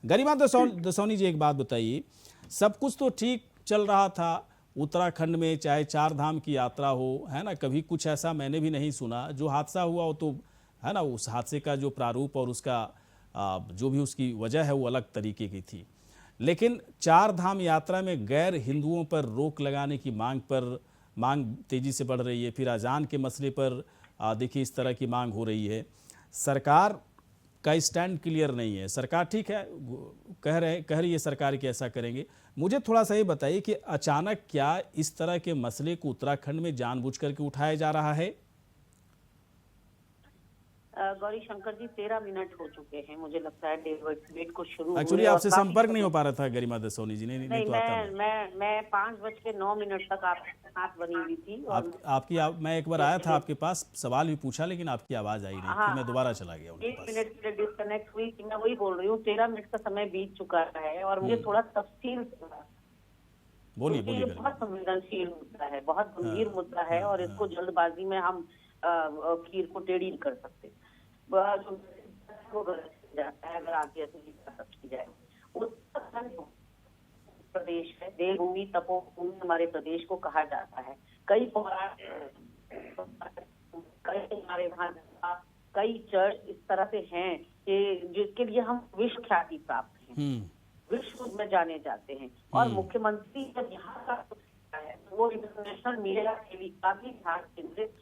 गरिमा दसौनी जी, एक बात बताइए, सब कुछ तो ठीक चल रहा था उत्तराखंड में, चाहे चार धाम की यात्रा हो, है ना, कभी कुछ ऐसा मैंने भी नहीं सुना। जो हादसा हुआ वो तो है ना, उस हादसे का जो प्रारूप और उसका जो भी उसकी वजह है वो अलग तरीके की थी। लेकिन चार धाम यात्रा में गैर हिंदुओं पर रोक लगाने की मांग तेजी से बढ़ रही है। फिर अजान के मसले पर देखिए इस तरह की मांग हो रही है। सरकार का स्टैंड क्लियर नहीं है। सरकार ठीक है, कह रही है सरकार कि ऐसा करेंगे। मुझे थोड़ा सा ये बताइए कि अचानक क्या इस तरह के मसले को उत्तराखंड में जानबूझ करके उठाया जा रहा है? गौरी शंकर जी, 13 मिनट हो चुके हैं, मुझे लगता है डिबेट को शुरू एक्चुअली हुए, और आपसे संपर्क नहीं हो पा रहा था गरिमा दसौनी जी। नहीं तो आता मैं 5:09 तक आपके साथ बनी हुई थी। और मैं एक बार आया था आपके पास, सवाल भी पूछा, लेकिन आपकी आवाज आई नहीं। फिर मैं दोबारा चला गया उनके पास। 1 मिनट के लिए डिस्कनेक्ट हुई कि मैं वही बोल रही हूँ, 13 मिनट का समय बीत चुका है और मुझे थोड़ा तफसील बोलिए। बहुत संवेदनशील मुद्दा है, बहुत गंभीर मुद्दा है, और इसको जल्दबाजी में हम खीर को टेढ़ी नहीं कर सकते। वो गलत जाता है अगर आगे की जाए। उत्तराखंड प्रदेश है, देवभूमि तपोभूमि हमारे प्रदेश को कहा जाता है। कई हमारे वहाँ कई चर्च इस तरह से हैं कि जिसके लिए हम विश्व ख्याति प्राप्त हैं, विश्व में जाने जाते हैं। और मुख्यमंत्री जब यहाँ का है वो इंटरनेशनल मीडिया के लिए काफी ध्यान केंद्रित।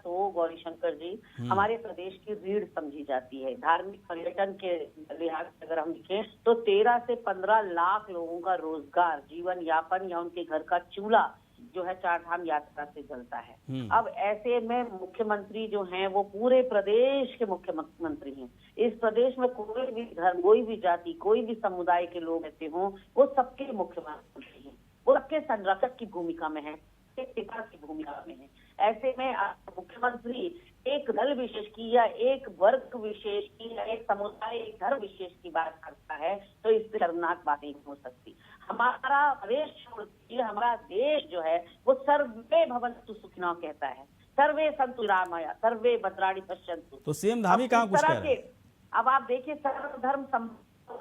तो गौरी शंकर जी, हमारे प्रदेश की रीढ़ समझी जाती है। धार्मिक पर्यटन के लिहाज से अगर हम देखें तो 13 से 15 लाख लोगों का रोजगार, जीवन यापन या उनके घर का चूल्हा जो है चार धाम यात्रा से चलता है। अब ऐसे में मुख्यमंत्री जो हैं वो पूरे प्रदेश के मुख्यमंत्री हैं। इस प्रदेश में कोई भी धर्म, कोई भी जाति, कोई भी समुदाय के लोग ऐसे हों, वो सबके मुख्यमंत्री हैं। वो सबके संरक्षक की भूमिका में है, पिता की भूमिका में है। ऐसे में मुख्यमंत्री एक दल विशेष की या एक वर्ग विशेष की या एक समुदाय, एक धर्म विशेष की बात करता है तो इससे शर्मनाक बात नहीं हो सकती। हमारा देश छोड़िए, हमारा देश जो है वो सर्वे भवन्तु सुखिनः कहता है, सर्वे सन्तु निरामया सर्वे भद्राणि पश्यन्तु। तो सीएम धामी कहाँ कुछ कह रहे हैं? अब आप देखिए, सर्वधर्म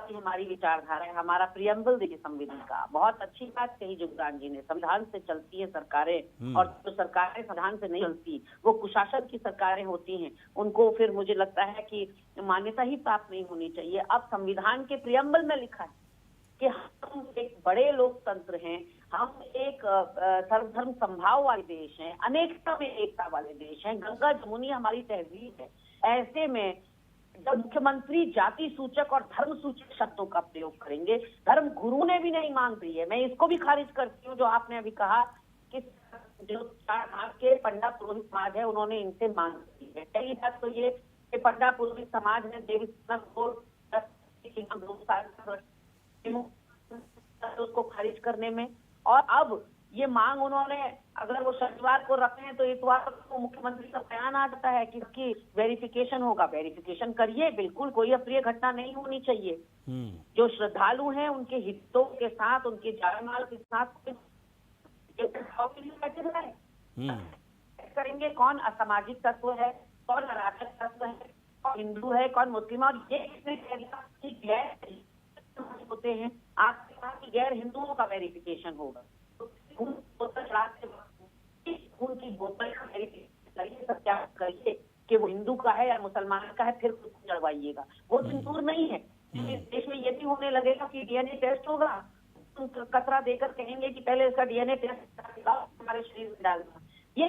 हमारी विचारधारा है, हमारा प्रियम्बल देखिए संविधान का। बहुत अच्छी बात कही जुगरान जी ने, संविधान से चलती है सरकारें, और जो सरकारें संविधान से नहीं चलती वो कुशासन की सरकारें होती हैं, उनको फिर मुझे लगता है कि मान्यता ही प्राप्त नहीं होनी चाहिए। अब संविधान के प्रियम्बल में लिखा है कि हम एक बड़े लोकतंत्र हैं, हम एक सर्वधर्म संभाव वाले देश हैं, अनेकता में एकता वाले देश हैं, गंगा जमुनी हमारी तहजीब है। ऐसे में जब मुख्यमंत्री जाति सूचक और धर्म सूचक शब्दों का प्रयोग करेंगे, धर्म गुरु ने भी नहीं मांग दी है। मैं इसको भी खारिज करती हूँ जो आपने अभी कहा कि जो चार धाम के पंडा पुरोहित समाज है उन्होंने इनसे मांग की है। पहली बात तो ये कि पंडा पुरोहित समाज ने देवी उसको खारिज करने में, और अब ये मांग उन्होंने अगर वो शनिवार को रखे हैं तो इतवार को मुख्यमंत्री का बयान आ जाता है कि इसकी वेरिफिकेशन होगा। वेरिफिकेशन करिए, बिल्कुल कोई अप्रिय घटना नहीं होनी चाहिए। जो श्रद्धालु हैं उनके हितों के साथ, उनके जान माल के साथ करेंगे। कौन असामाजिक तत्व है, कौन अराजक तत्व है, कौन हिंदू है, कौन मुस्लिम है, और ये किसने कह दिया कि गैर होते हैं। आपके कहा कि गैर हिंदुओं का वेरिफिकेशन होगा, खून की बोतल का करिए, सत्यापन करिए कि वो हिंदू का है या मुसलमान का है, फिर उसको चढ़वाइएगा। वो दिन दूर नहीं है, इस देश में ये भी होने लगेगा कि डीएनए टेस्ट होगा, कतरा देकर कहेंगे कि पहले इसका डीएनए टेस्ट हमारे शरीर में डालना। ये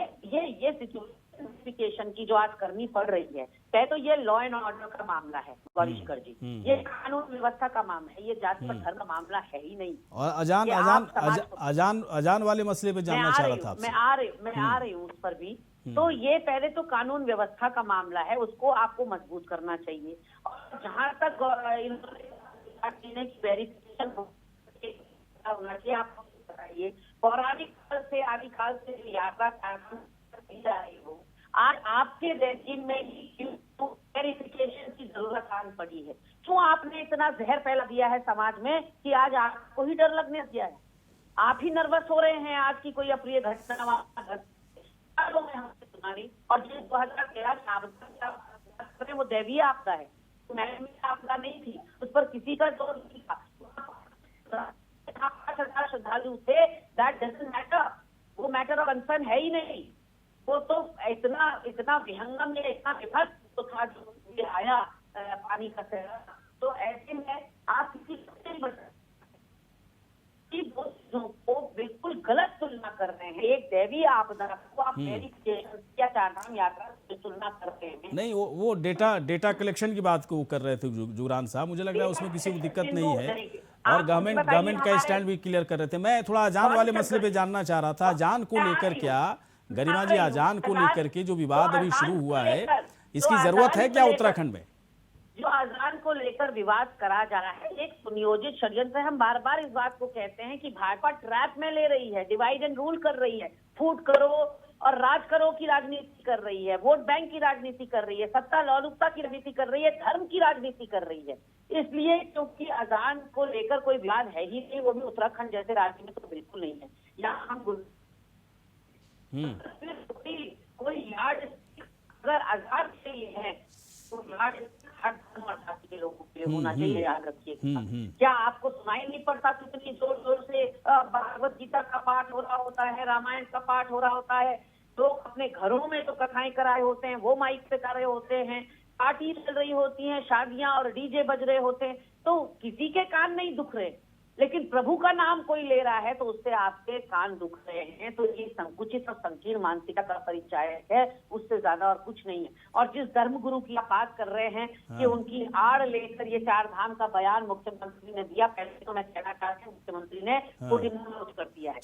सिचुएशन की जो आज करनी पड़ रही है, तय तो ये लॉ एंड ऑर्डर का मामला है गौरी शंकर जी, ये कानून व्यवस्था का मामला है, ये जाति पर धर्म का मामला है ही नहीं। और अजान वाले मसले पे जानना चाह रहा था आपसे। मैं आ रही हूँ उस पर भी। तो ये पहले तो कानून व्यवस्था का मामला है, उसको आपको मजबूत करना चाहिए। और जहां तक वेरिफिकेशन होना चाहिए, आपको बताइए, पौराणिक काल से आदिकाल से यात्रा जा रही हो, आज आपके रेजिम में ही वेरिफिकेशन की जरूरत आन पड़ी है। क्यों आपने इतना जहर फैला दिया है समाज में कि आज आपको ही डर लगने दिया है? आप ही नर्वस हो रहे हैं आज की कोई अप्रिय घटना हमसे सुना रही। और जिस 2013 वो दैवीय आपदा है, मैंने आपदा नहीं थी, उस पर किसी का जोर नहीं था। 5,000 श्रद्धालु थे, दैट डजंट मैटर, वो मैटर ऑफ कंसर्न है ही नहीं। वो तो इतना विहंगम या इतना विभत्स तो था जो ये आया पानी का सहरा। तो ऐसे में आप किसी को नहीं बता कि वो चीजों को बिल्कुल गलत तुलना कर रहे हैं। एक दैवीय आपदा को आप वेरिफिकेशन या चारधाम यात्रा से तुलना करते हैं। नहीं, वो डेटा कलेक्शन की बात को कर रहे थे जुगरान साहब, मुझे लग रहा है उसमें किसी को दिक्कत नहीं है, और गवर्नमेंट का स्टैंड भी क्लियर कर रहे थे। मैं थोड़ा अजान वाले मसले पे जानना चाह रहा था, अजान को लेकर क्या गरिमा जी, अजान को लेकर के जो विवाद अभी शुरू हुआ है, इसकी जरूरत है क्या उत्तराखंड में? जो अजान को लेकर विवाद करा जा रहा है, एक सुनियोजित षड्यंत्र है। हम बार बार इस बात को कहते हैं कि भाजपा ट्रैप में ले रही है, डिवाइड एंड रूल कर रही है, फूट करो और राज करो की राजनीति कर रही है, वोट बैंक की राजनीति कर रही है, सत्ता लोलुपता की राजनीति कर रही है, धर्म की राजनीति कर रही है। इसलिए क्योंकि अजान को लेकर कोई विवाद है ही नहीं, वो भी उत्तराखंड जैसे राज्य में तो बिल्कुल नहीं है। यहाँ हम कोई यार्ड अगर अजान के लिए है तो यार्ड हर धर्म और जाति के लोगों के लिए होना चाहिए, याद रखिएगा। क्या आपको सुनाई नहीं पड़ता कितनी जोर जोर से भागवत गीता का पाठ हो रहा होता है, रामायण का पाठ हो रहा होता है? लोग अपने घरों में तो कथाएं कराए होते हैं, वो माइक पे कर रहे होते हैं, पार्टी चल रही होती है, शादियां और डीजे बज रहे होते हैं, तो किसी के कान नहीं दुख रहे। लेकिन प्रभु का नाम कोई ले रहा है तो उससे आपके कान दुख रहे हैं। तो ये संकुचित और संकीर्ण मानसिकता का परिचायक है, उससे ज्यादा और कुछ नहीं है। और जिस धर्मगुरु की आप बात कर रहे हैं कि उनकी आड़ लेकर ये चार धाम का बयान मुख्यमंत्री ने दिया, पहले तो मैं कहना चाहती हूँ मुख्यमंत्री ने को डिमोलिश कर दिया है।